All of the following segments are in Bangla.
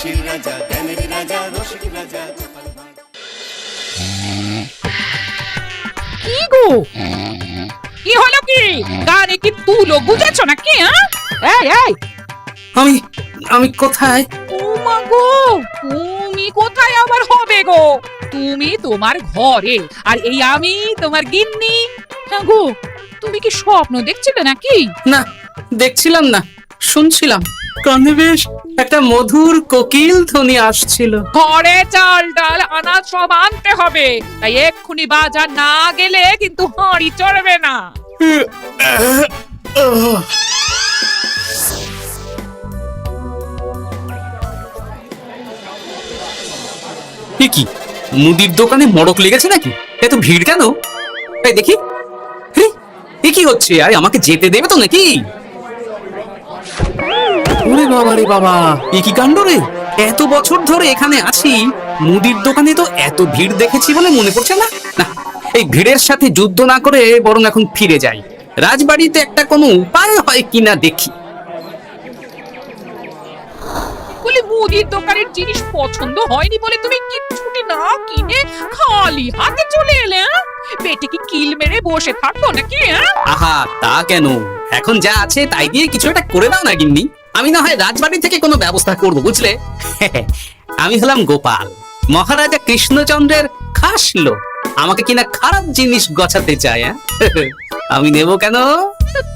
হাসির রাজা, জ্ঞানের রাজা, রসিক রাজা। কি গো, কি হলো কি? গানে কি তুলো বুঝেছো নাকি? এই আমি আমি কোথায়? ও মা গো, তুমি কোথায় আবার হবে গো? তুমি তোমার ঘরে, আর এই আমি তোমার গিন্নি। হ্যাঁ গো, তুমি কি স্বপ্ন দেখছিলে নাকি? না, দেখছিলাম না, শুনছিলাম। কানে বেশ একটা মধুর কোকিল ধ্বনি আসছিল। ঘরে চাল ডাল আনাজ সব আনতে হবে, তাই এক্ষুনি বাজার না গেলে কিন্তু হাঁড়ি চড়বে না। এ কি, মুদির দোকানে মড়ক লেগেছে নাকি? এত ভিড় কেন? এই দেখি, এ কি হচ্ছে? আরে আমাকে যেতে দেবে তো নাকি? ওরে বাবা রে বাবা, এ কি কাণ্ড রে! এত বছর ধরে এখানে আছি, মুদির দোকানে তো এত ভিড় দেখেছি বলে মনে পড়ছে না। না, এই ভিড়ের সাথে যুদ্ধ না করে বরং এখন ফিরে যাই। রাজবাড়িতে একটা কোনো উপায় হয় কিনা দেখি। বলি, মুদির দোকানের জিনিস পছন্দ হয়নি বলে তুমি কিচ্ছুটি না কিনে খালি হাতে চলে এলে? পেটে কি কিল মেরে বসে থাকো নাকি? আহা, তা কেন? এখন যা আছে তাই দিয়ে কিছু একটা করে দাও না গিন্নি। আমি না হয় রাজবাড়ি থেকে কোনো ব্যবস্থা করব, বুঝলে? আমি হলাম গোপাল, মহারাজা কৃষ্ণচন্দ্রের খাস লোক। আমাকে কিনা খারাপ জিনিস গছাতে চায়। আমি নেব কেন?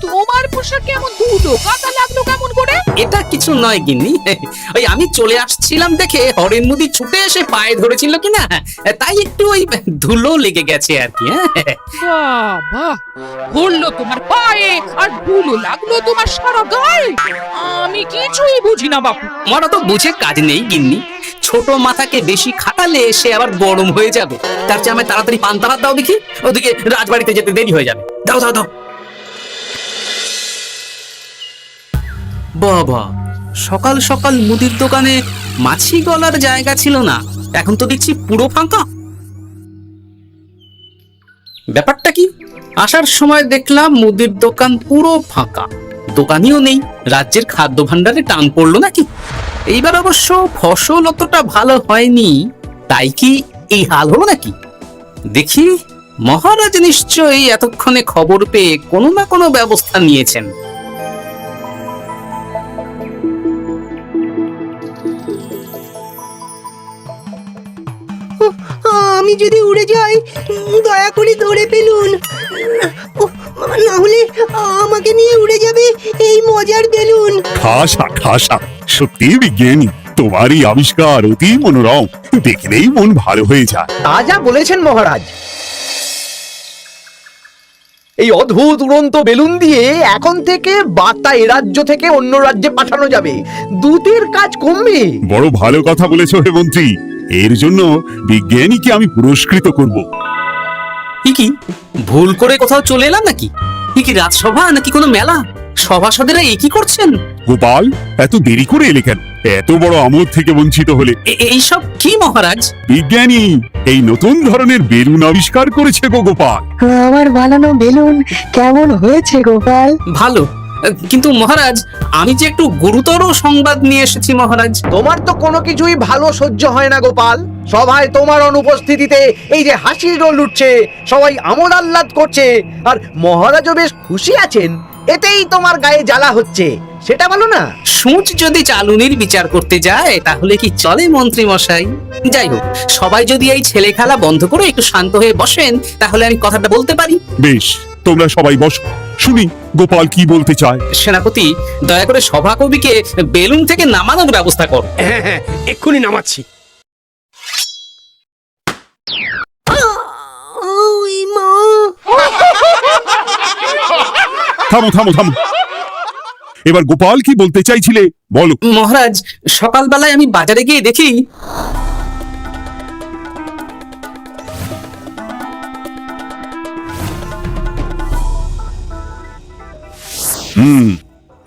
তোমার পোশাক কেমন দুটো কাটা লাগলো কেমন করে? এটা কিছু নয় গিন্নি, ওই আমি চলে আসছিলাম দেখে হরেন মুদি ছুটে এসে পায়ে ধরেছিল কিনা, তাই একটু ওই ধুলো লেগে গেছে আর কি। বাবা, ঘুরলো তোমার পায়ে আর ধুলো লাগলো তোমার সারা গায়ে। আমি কিছুই বুঝি না বাপু। আমার তো বুঝে কাজ নেই গিন্নি। ছোট মাথাকে বেশি খাটালে সে আবার গরম হয়ে যাবে। তার চেয়ে আমায় তাড়াতাড়ি পান্তা ভাত দাও দেখি, ওদিকে রাজবাড়িতে যেতে দেরি হয়ে যাবে। দাও দাও দাও। বাবা, সকাল সকাল মুদির দোকানে মাছি গলার জায়গা ছিল না, এখন তো দেখছি পুরো ফাঁকা। ব্যাপারটা কি? আসার সময় দেখলাম মুদির দোকান পুরো ফাঁকা, দোকানিও নেই। রাজ্যের খাদ্য ভাণ্ডারে টান পড়লো নাকি? এইবার অবশ্য ফসল অতটা ভালো হয়নি, তাই কি এই হাল হলো নাকি? দেখি, মহারাজ নিশ্চয়ই এতক্ষণে খবর পেয়ে কোনো না কোনো ব্যবস্থা নিয়েছেন। আমি যদি উড়ে যাই, দয়া করে ধরে ফেলুন। না হলে আমাকে নিয়ে উড়ে যাবে এই মজার বেলুন। খাসা খাসা, সত্যি বিজ্ঞানী, তোমারই আবিষ্কার অতি মনোরম, দেখলেই মন ভালো হয়ে যায়। তা যা বলেছেন মহারাজ। এই অদ্ভুত উড়ন্ত বেলুন দিয়ে এখন থেকে বার্তা এ রাজ্য থেকে অন্য রাজ্যে পাঠানো যাবে, দূতের কাজ কমবে। বড় ভালো কথা বলেছ হে মন্ত্রী, এর জন্য বিজ্ঞানীকে আমি পুরস্কৃত করব। কি ভুল করে কোথাও চলে এলাম নাকি? কি রাজসভা নাকি কোনো মেলা? সভাসদেরা কি করছেন? গোপাল, এত দেরি করে এলে কেন? এত বড় আমোদ থেকে বঞ্চিত হলে? এইসব কি মহারাজ? বিজ্ঞানী এই নতুন ধরনের বেলুন আবিষ্কার করেছে গো গোপাল। আমার বানানো বেলুন কেমন হয়েছে গোপাল? ভালো, কিন্তু মহারাজ আমি যে একটু গুরুতর সংবাদ নিয়ে এসেছি মহারাজ। তোমার তো কোনো কিছুই ভালো সহ্য হয় না গোপাল। সবাই তোমার অনুপস্থিতিতে এই যে হাসির রোল উঠছে, সবাই আমোদ আহ্লাদ করছে, আর মহারাজও বেশ খুশি আছেন, এতেই তোমার গায়ে জ্বালা হচ্ছে, সেটা বলো না। সূচ যদি চালুনির বিচার করতে যায় তাহলে কি চলে মন্ত্রী মশাই? যাই হোক, সবাই যদি এই ছেলে খেলা বন্ধ করে একটু শান্ত হয়ে বসেন তাহলে আমি কথাটা বলতে পারি। বেশ, তোমরা সবাই বসো, শুনি গোপাল কি বলতে চায়। সেনাপতি, দয়া করে সভাকবিকে বেলুন থেকে নামানোর ব্যবস্থা কর। হ্যাঁ, এক্ষুনি নামাচ্ছি। থামো থামো থামো, এবার গোপাল কি বলতে চাইছিলে বলো। মহারাজ, সকালবেলায় আমি বাজারে গিয়ে দেখি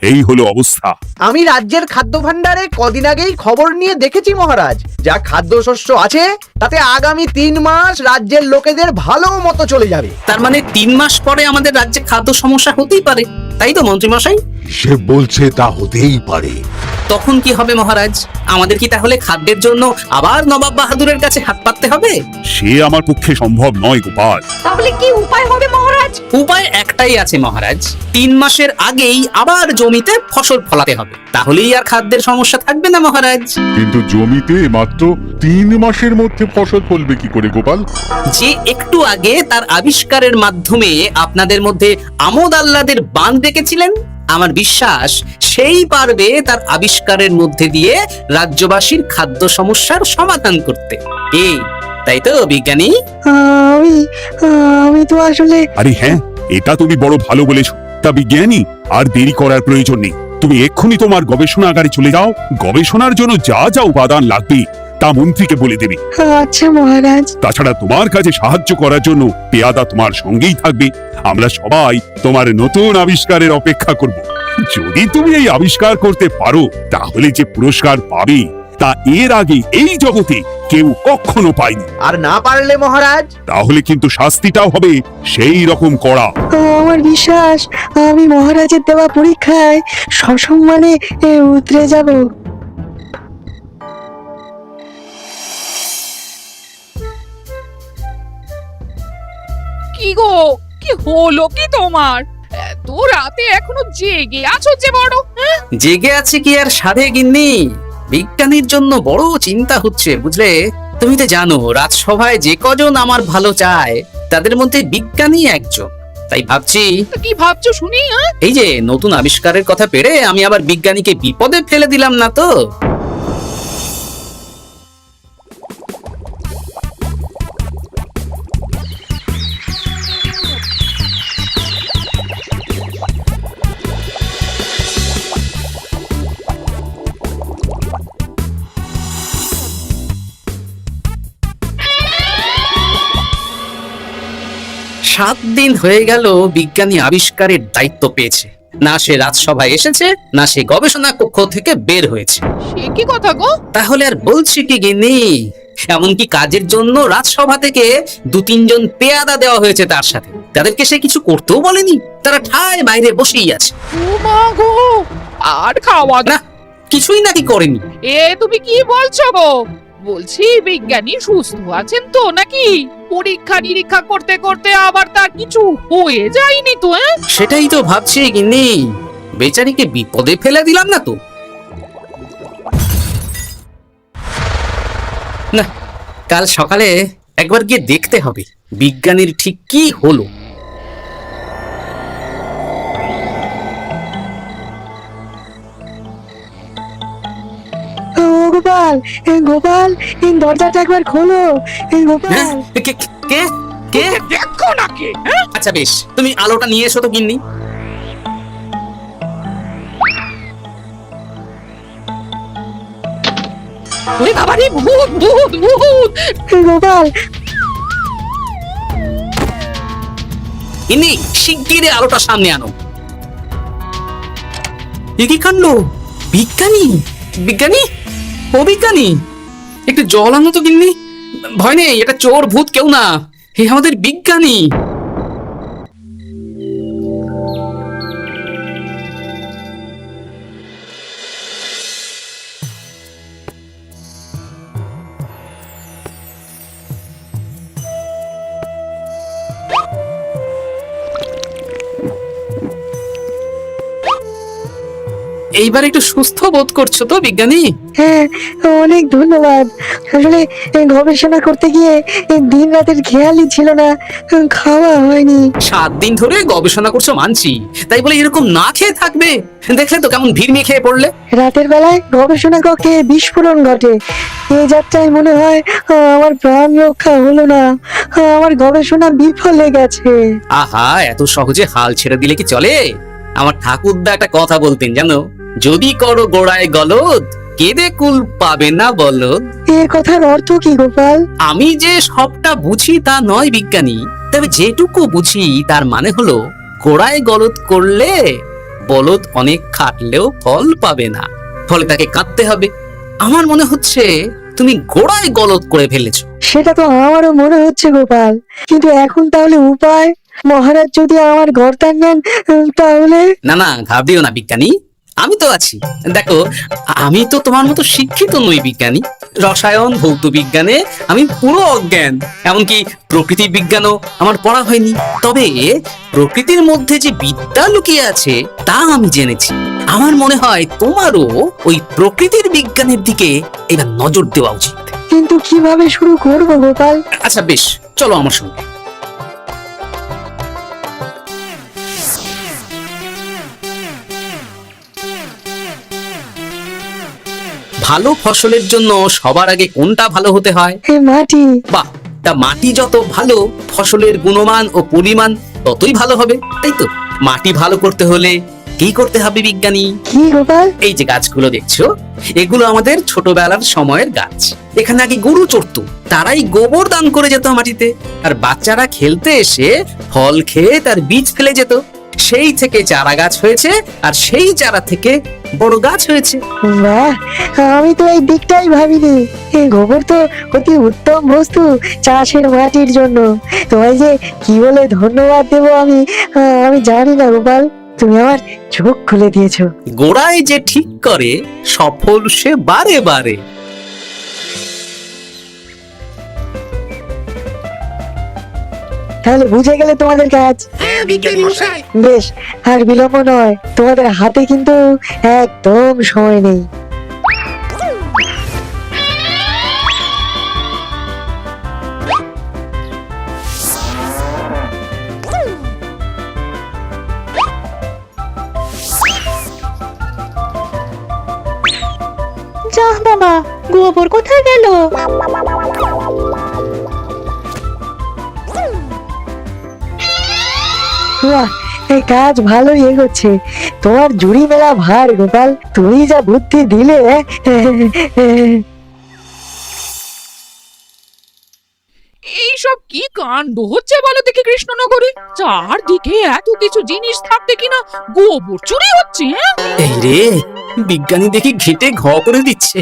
এই হলো অবস্থা। আমি রাজ্যের খাদ্য ভাণ্ডারে কদিন আগেই খবর নিয়ে দেখেছি মহারাজ, যা খাদ্যশস্য আছে তাতে আগামী 3 মাস রাজ্যের লোকেদের ভালো মতো চলে যাবে। তার মানে 3 মাস পরে আমাদের রাজ্যে খাদ্য সমস্যা হতেই পারে, তাই তো মন্ত্রী মশাই? সে বলছে তা হতেই পারে। তখন কি হবে মহারাজ? আমাদের কি তাহলে খাদ্যের জন্য আবার নবাব বাহাদুরের কাছে হাত পাততে হবে? সে আমার পক্ষে সম্ভব নয় গোপাল। তাহলে কি উপায় হবে মহারাজ? উপায় একটাই আছে মহারাজ, 3 মাসের আগেই আবার জমিতে ফসল ফলাতে হবে, তাহলেই আর খাদ্যের সমস্যা থাকবে না মহারাজ। কিন্তু জমিতে মাত্র 3 মাসের মধ্যে ফসল ফলবে কি করে গোপাল? যে একটু আগে তার আবিষ্কারের মাধ্যমে আপনাদের মধ্যে আমোদ আহ্লাদের বাঁধ ডেকেছিলেন, আমার বিশ্বাস সেই পারবে তার আবিষ্কারের মধ্যে দিয়ে রাজ্যবাসীর খাদ্য সমস্যার সমাধান করতে। এই তাই তো বিজ্ঞানী? আমি আমি তো আসলে আরে হ্যাঁ, এটা তুমি বড় ভালো বলেছো। তা বিজ্ঞানী, আর দেরি করার প্রয়োজন নেই। তুমি এক্ষুনি তোমার গবেষণাগারে চলে যাও। গবেষণার জন্য যা যা উপাদান লাগবে তা মন্ত্রীকে বলে দেবে। আচ্ছা মহারাজ। তাছাড়া তোমার কাজে সাহায্য করার জন্য পেয়াদা তোমার সঙ্গেই থাকবে। আমরা সবাই তোমার নতুন আবিষ্কারের অপেক্ষা করব। যদি তুমি এই আবিষ্কার করতে পারো, তাহলে যে পুরস্কার পাবে তা এর আগে এই জগতে কেউ কখনো পায়নি। আর না পারলে মহারাজ? তাহলে কিন্তু শাস্তিটাও হবে সেই রকম কড়া। আমার বিশ্বাস আমি মহারাজের দেওয়া পরীক্ষায় সসম্মানে উতরে যাব। কি গো, কি হলো কি তোমার? এত রাতে এখনো জেগে আছো যে বড়? হ্যাঁ? জেগে আছে কি আর সাধে গিন্নি, বিজ্ঞানীর জন্য বড় চিন্তা হচ্ছে বুঝলে। তুমি তো জানো রাজসভায় যে কজন আমার ভালো চায় তাদের মধ্যে বিজ্ঞানী একজন। তাই ভাবছি, তা কি ভাবছো শুনি? হ্যাঁ? এই যে নতুন আবিষ্কারের কথা পেরে আমি আবার বিজ্ঞানীকে বিপদে ফেলে দিলাম না তো। সাত দিন হয়ে গেল বিজ্ঞানী আবিষ্কারের দায়িত্ব পেয়েছে, না সে রাজসভায় এসেছে, না সে গবেষণা কক্ষ থেকে বের হয়েছে। সে কি কথা গো? তাহলে আর বলছি কি গিন্নি, এমনকি কাজের জন্য রাজসভা থেকে 2-3 জন পেয়াদা দেওয়া হয়েছে তার সাথে, তাদেরকে সে কিছু করতেও বলেনি, তারা ঠায় বাইরে বসেই আছে। ও মা গো, আর খাওয়া না, কিছুই নাকি করেনি। এ তুমি কি বলছো গো? বলছি বিজ্ঞানী সুস্থ আছেন তো নাকি? পরীক্ষা নিরীক্ষা করতে করতে আবার তার কিছু হয়ে যায়নি তো? সেটাই তো ভাবছি গিন্নি, বেচারিকে বিপদে ফেলে দিলাম না তো। না, কাল সকালে একবার গিয়ে দেখতে হবে বিজ্ঞানীর ঠিক কি হলো। ও গোপাল, গোপাল, দরজাটা একবার খোলো। গোপাল, হ্যাঁ? কে কে কে? দেখো নাকি? হ্যাঁ? আচ্ছা বেশ, তুমি আলোটা নিয়ে এসো তো গিন্নি। ওরে বাবা রে, ভূত ভূত ভূত! গোপাল, গিন্নি, শিগগিরই আলোটা সামনে আনো। এ কি কাণ্ড! বিজ্ঞানী, বিজ্ঞানী, ও বিজ্ঞানী, একটু জল আনো তো গিন্নি। ভয় নেই, এটা চোর ভূত কেউ না, হে আমাদের বিজ্ঞানী। এইবার একটু সুস্থ বোধ করছো তো বিজ্ঞানী? হ্যাঁ, অনেক ধন্যবাদ। আসলে গবেষণা করতে গিয়ে দিন রাতের খেয়ালই ছিল না, খাওয়া হয়নি। 7 দিন ধরে গবেষণা করছো মানছি, তাই বলে এরকম না খেয়ে থাকবে? দেখলে তো কেমন ভিড় খেয়ে পড়লে। রাতের বেলায় গবেষণা কক্ষে বিস্ফোরণ ঘটে। এই যাত্রায় মনে হয় আমার প্রাণ রক্ষা হলো না, আমার গবেষণা বিফলে গেছে। আহা, এত সহজে হাল ছেড়ে দিলে কি চলে? আমার ঠাকুরদা একটা কথা বলতেন জানো, যদি করো গোড়ায় গলদ, কেঁদে কুল পাবে না বলদ। এর কথার অর্থ কি গোপাল? আমি যে সবটা বুঝি তা নয় বিজ্ঞানী, তবে যেটুকু বুঝি তার মানে হলো, গোড়ায় গলদ করলে বলদ অনেক খাটলেও ফল পাবে না, ফলে তাকে কাঁদতে হবে। আমার মনে হচ্ছে তুমি গোড়ায় গলদ করে ফেলেছো। সেটা তো আমারও মনে হচ্ছে গোপাল, কিন্তু এখন তাহলে উপায়? মহারাজ যদি আমার ঘরটা নেন তাহলে? না না, ঘাবড়িও না বিজ্ঞানী, আমি তো আছি। দেখো, আমি তো তোমার মতো শিক্ষিত নই বিজ্ঞানী। রসায়ন ভৌত বিজ্ঞানে আমি পুরো অজ্ঞান। এমনকি প্রকৃতি বিজ্ঞানও আমার পড়া হয়নি। তবে প্রকৃতির মধ্যে যে বিদ্যা লুকিয়ে আছে তা আমি জেনেছি। আমার মনে হয় তোমারও ওই প্রকৃতির বিজ্ঞানের দিকে এবার নজর দেওয়া উচিত। কিন্তু কিভাবে শুরু করবো গোপাল? আচ্ছা বেশ, চলো আমার সঙ্গে। ভালো ফসলের জন্য সবার আগে কোনটা ভালো হতে হয়? মাটি। বাহ, তা মাটি যত ভালো, ফসলের গুণমান ও পরিমাণ ততই ভালো হবে, তাই তো? মাটি ভালো করতে হলে কি করতে হবে বিজ্ঞানী? কি গোপাল? এই যে গাছগুলো দেখছো, এগুলো আমাদের ছোটবেলার সময়ের গাছ। এখানে আগে গরু চড়তো, তারাই গোবর দান করে যেত মাটিতে। আর বাচ্চারা খেলতে এসে ফল খেয়ে তার বীজ ফেলে যেত। সেই থেকে চারা গাছ হয়েছে, আর সেই চারা থেকে বড় গাছ হয়েছে। বাহ, আমি তো এই দিকটাই ভাবিনি। এই গোবর তো অতি উত্তম বস্তু চাষের মাটির জন্য। তোমায় যে কি বলে ধন্যবাদ দেবো আমি জানি না গোপাল। তুমি আমার চোখ খুলে দিয়েছো। গোড়ায় যে ঠিক করে সফল সে বারে বারে। তাহলে বুঝে গেলে তোমাদের কাজ। বেশ, আর বিলম্ব নয়, তোমাদের হাতে কিন্তু একদম সময় নেই। যা বাবা, গোবর কোথায় গেল? বাহ, এই কাজ ভালোই এগোচ্ছে। তোমার জুড়ি মেলা ভার গোপাল, তুমি যা বুদ্ধি দিলে। এইসব কি কাণ্ড হচ্ছে বলো দেখি কৃষ্ণনগরে? চারদিকে এত কিছু জিনিস থাকতে কিনা গোবর চুরি হচ্ছে। এই রে, বিজ্ঞানী দেখি ঘেটে ঘ করে দিচ্ছে।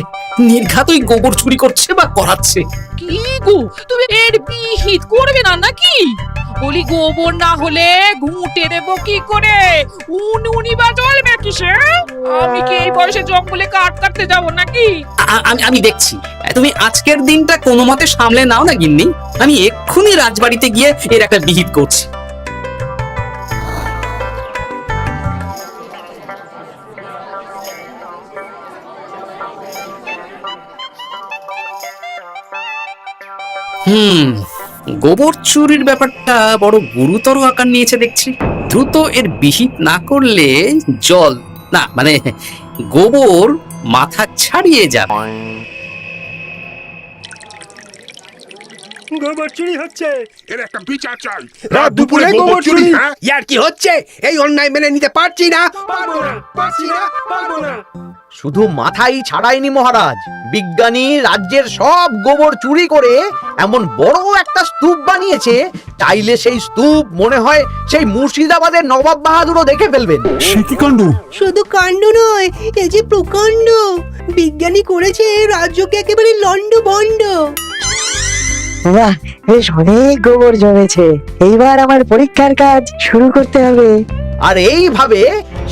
নির্ঘাত ওই গোবর চুরি করছে বা করাচ্ছে। কি গো, তুমি এর বিহিত করবে না নাকি? বলি গোবর না হলে ঘুঁটে দেবো কি করে? উনি বা চলবে কিসে? আমি কি এই বয়সে জঙ্গলে কাঠ কাটতে যাবো নাকি? আমি দেখছি। তুমি আজকের দিনটা কোনো মতে সামলে নাও না গিন্নি। আমি এক্ষুনি রাজবাড়িতে গিয়ে এর একটা বিহিত করছি। গোবর চুরির ব্যাপারটা বড় গুরুতর আকার নিয়েছে দেখছি। দ্রুত এর বিহিত না করলে জল না, মানে গোবর মাথা ছাড়িয়ে যাবে। গোবর চুরি হচ্ছে। এর একটা বিচার চাই। রাত দুপুরে গোবর চুরি। হ্যাঁ? ইয়ার কি হচ্ছে? এই অন্যায় মেনে নিতে পারছি না, পারবো না, পারছি না, পারবো না। শুধু মাথাই ছাড়াইনি মহারাজ, বিজ্ঞানী রাজ্যের সব গোবর চুরি করে এমন বড় একটা স্তূপ বানিয়েছে, চাইলে সেই স্তূপ মনে হয় সেই মুর্শিদাবাদের নবাব বাহাদুরও দেখে ফেলবেন। সে কি কাণ্ড! শুধু কাণ্ড নয়, এই যে প্রকাণ্ড। বিজ্ঞানী করেছে রাজ্যকে একেবারে লন্ড ভন্ড। বাহ, বেশ অনেক গোবর জমেছে। এইবার আমার পরীক্ষার কাজ শুরু করতে হবে। আর এইভাবে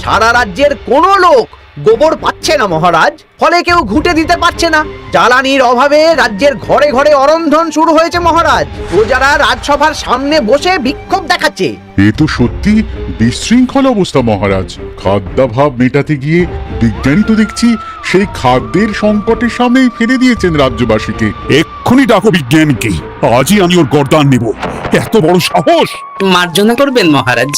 সারা রাজ্যের কোনো লোক গোবর পাচ্ছে না মহারাজ, ফলে কেউ ঘুঁটে দিতে পারছে না। জ্বালানির অভাবে রাজ্যের ঘরে ঘরে অরন্ধন শুরু হয়েছে মহারাজ। প্রজারা রাজসভার সামনে বসে বিক্ষোভ দেখাচ্ছে। এ তো সত্যি বিশৃঙ্খল অবস্থা মহারাজ। খাদ্যাভাব মেটাতে গিয়ে বিজ্ঞানী তো দেখছি সেই খাদ্যের সংকটের সামনেই ফেলে দিয়েছেন রাজ্যবাসীকে। এক্ষুনি ডাকো বিজ্ঞানীকে, আজই আমি ওর গর্দান নেব। এত বড় সাহস! মার্জনা করবেন মহারাজ।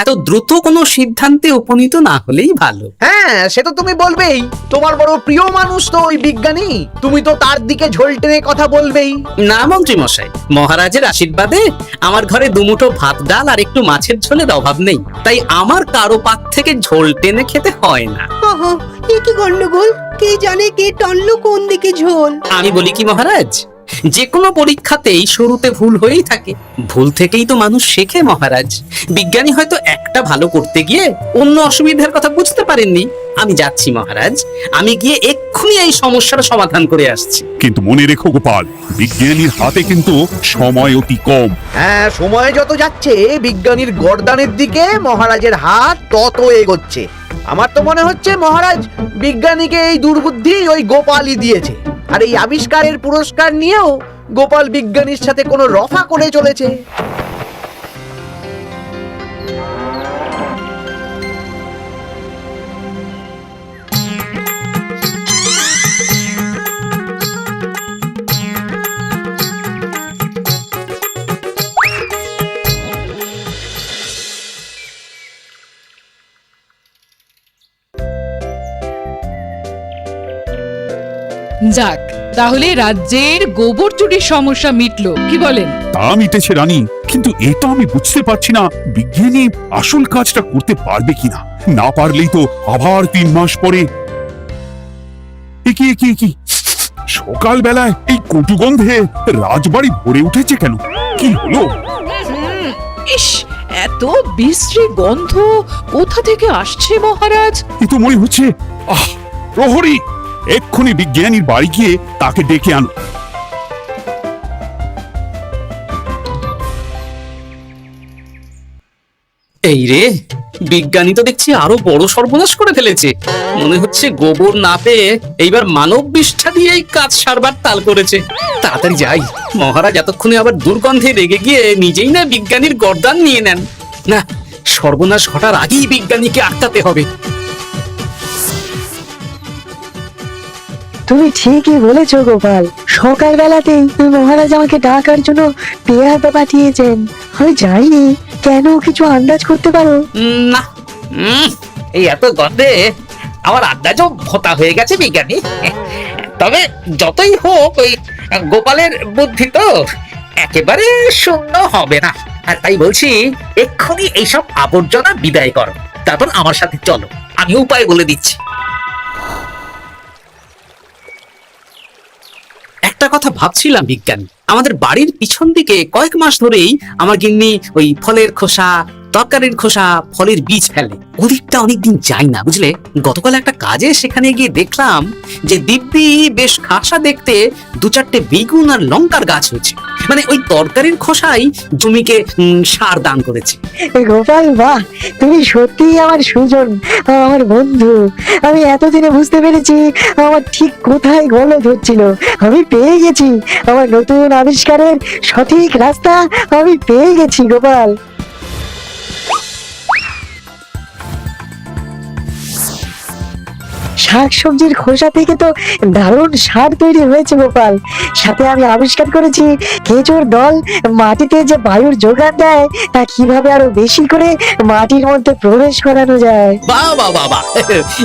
এত দ্রুত কোনো সিদ্ধান্তে উপনীত না হলেই ভালো। হ্যাঁ, সে তো তুমি বলবেই। তোমার বড় প্রিয় মানুষ তো ওই বিজ্ঞানী, তুমি তো তার দিকে ঝোল টেনে কথা বলবেই। না মন্ত্রী মশাই, মহারাজের আশীর্বাদে আমার ঘরে দুমুঠো ভাত ডাল আর একটু মাছের ঝোলের অভাব নেই, তাই আমার কারো পাত থেকে ঝোল টেনে খেতে হয় না। ওহো, এ কি গন্ডগোল! কে জানে কে টানলো কোন দিকে ঝোল। আমি বলি কি মহারাজ, যে কোনো পরীক্ষাতেই শুরুতে ভুল হয়েই থাকে। ভুল থেকেই তো মানুষ শেখে মহারাজ। বিজ্ঞানী হয়তো একটা ভালো করতে গিয়ে অন্য অসুবিধার কথা বুঝতে পারেননি। আমি যাচ্ছি মহারাজ, আমি গিয়ে এক্ষুনি এক্ষুনি এই সমস্যার সমাধান করে আসছি। কিন্তু মনে রেখো গোপাল, বিজ্ঞানীর হাতে কিন্তু সময় অতি কম। হ্যাঁ, সময় যত যাচ্ছে বিজ্ঞানীর গর্দানের দিকে মহারাজের হাত তত এগোচ্ছে। আমার তো মনে হচ্ছে মহারাজ বিজ্ঞানীকে এই দুর্বুদ্ধি ওই গোপালই দিয়েছে, আর এই আবিষ্কারের পুরস্কার নিয়েও গোপাল বিজ্ঞানীর সাথে কোনো রফা করে চলেছে। যাক, তাহলে রাজ্যের গোবর চুরির সমস্যা মিটলো, কি বলেন? তা মিটেছে রানী, কিন্তু এটা আমি বুঝতে পারছি না বিজ্ঞানী আসল কাজটা করতে পারবে কিনা। না পারলেই তো আবার 3 মাস পরে। কি সকাল বেলায় এই কটু গন্ধে রাজবাড়ি ভরে উঠেছে কেন? কি হলো? ইস, এত বিশ্রী গন্ধ কোথা থেকে আসছে মহারাজ? এ তো মনে হচ্ছে প্রহরী, এক্ষুনি বিজ্ঞানীর বাড়ি গিয়ে তাকে ডেকে আনো। এই রে, বিজ্ঞানী তো দেখছি আরো বড় সর্বনাশ করে ফেলেছে। মনে হচ্ছে গোবর না পেয়ে এইবার মানব বিষ্ঠা দিয়েই কাজ সারবার তাল করেছে। তাড়াতাড়ি যাই, মহারাজ এতক্ষণে আবার দুর্গন্ধে রেগে গিয়ে নিজেই না বিজ্ঞানীর গর্দান নিয়ে নেন। না, সর্বনাশ ঘটার আগেই বিজ্ঞানীকে আটকাতে হবে। তুমি ঠিকই বলেছো গোপাল, সকালবেলাতেই মহারাজ আমাকে ডাকার জন্য পেয়াদা পাঠিয়েছেন। আমি জানি কেন, কিছু আন্দাজ করতে পারো? না, এই এত গন্ধে আমার আন্দাজও ভোতা হয়ে গেছে বিজ্ঞানী। তবে যতই হোক, ওই গোপালের বুদ্ধি তো একেবারে শূন্য হবে না। আর তাই বলছি, এক্ষুনি এইসব আবর্জনা বিদায় করো, তারপর আমার সাথে চলো, আমি উপায় বলে দিচ্ছি। একটা কথা ভাবছিলাম বিজ্ঞানী, আমাদের বাড়ির পিছন দিকে কয়েক মাস ধরেই আমার গিন্নি ওই ফলের খোসা, তরকারির খোসা, ফলের বীজ ফেলে। ওদিকটা অনেকদিন যাই না, বুঝলে। গতকাল একটা কাজে সেখানে গিয়ে দেখলাম যে দিব্যি বেশ খাসা দেখতে 2-4টে বেগুন আর লঙ্কার গাছ হয়েছে। মানে ওই তরকারির খোসাই জমিকে সার দান করেছে। গোপাল, বাহ, তুমি সত্যিই আমার সুজন, আমার বন্ধু। আমি এতদিনে বুঝতে পেরেছি আমার ঠিক কোথায় গলদ হচ্ছিল। আমি পেয়ে গেছি আমার নতুন আবিষ্কারের সঠিক রাস্তা, আমি পেয়ে গেছি গোপাল। শাকসবজির খোসা থেকে তো দারুণ সার তৈরি হয়েছে গোপাল। সাথে আমি আবিষ্কার করেছি কেঁচোর দল মাটিতে যে বায়ুর যোগান দেয়, তা কিভাবে আরো বেশি করে মাটির মধ্যে প্রবেশ করানো যায়। বাহ বাহ বাহ বাহ,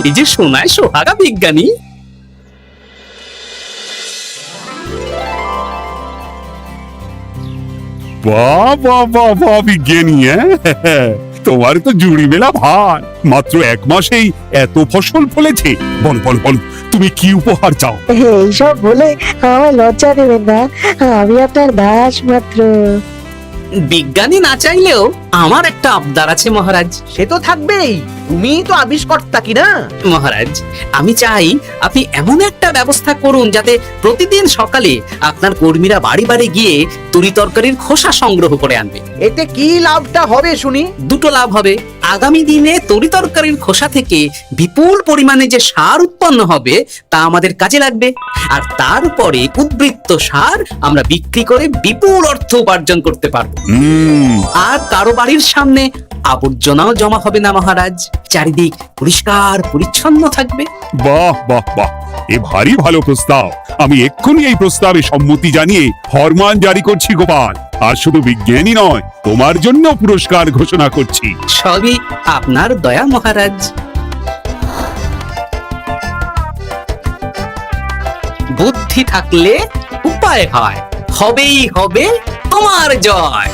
এই যে সোনায় সোহাগা বিজ্ঞানী। বাহ বিজ্ঞানী, তোমার তো জুড়ি মেলা ভার। মাত্র 1 মাসেই এত ফসল ফলেছে। বলো তুমি কি উপহার চাও? এইসব বলে আমায় লজ্জা দেবেন না, আমি আপনার দাস মাত্র। বিজ্ঞানী না চাইলেও আমার একটা আবদার আছে মহারাজ। সে তো থাকবেই, তুমি তো আবিষ্কর্তা কি না? মহারাজ, আমি চাই আপনি এমন একটা ব্যবস্থা করুন যাতে প্রতিদিন সকালে আপনার কর্মীরা বাড়ি বাড়ি গিয়ে তরি তরকারির খোসা সংগ্রহ করে আনবে। এতে কি লাভটা হবে শুনি? দুটো লাভ হবে। আগামী দিনে তরি তরকারির খোসা থেকে বিপুল পরিমাণে যে সার উৎপন্ন হবে তা আমাদের কাজে লাগবে, আর তারপরে উদ্বৃত্ত সার আমরা বিক্রি করে বিপুল অর্থ উপার্জন করতে পারবো। আর কারো বাড়ির সামনে আবর্জনাও জমা হবে না মহারাজ, চারিদিক পরিষ্কার পরিচ্ছন্ন থাকবে। বাহ, এ ভারী ভালো প্রস্তাব। আমি এক্ষুনি এই প্রস্তাবে সম্মতি জানিয়ে ফরমান জারি করছি গোপাল। আর শুধু বিজ্ঞানী নয়, তোমার জন্য পুরস্কার ঘোষণা করছি। সবই আপনার দয়া মহারাজ। বুদ্ধি থাকলে উপায় হয়, হবেই হবে তোমার জয়।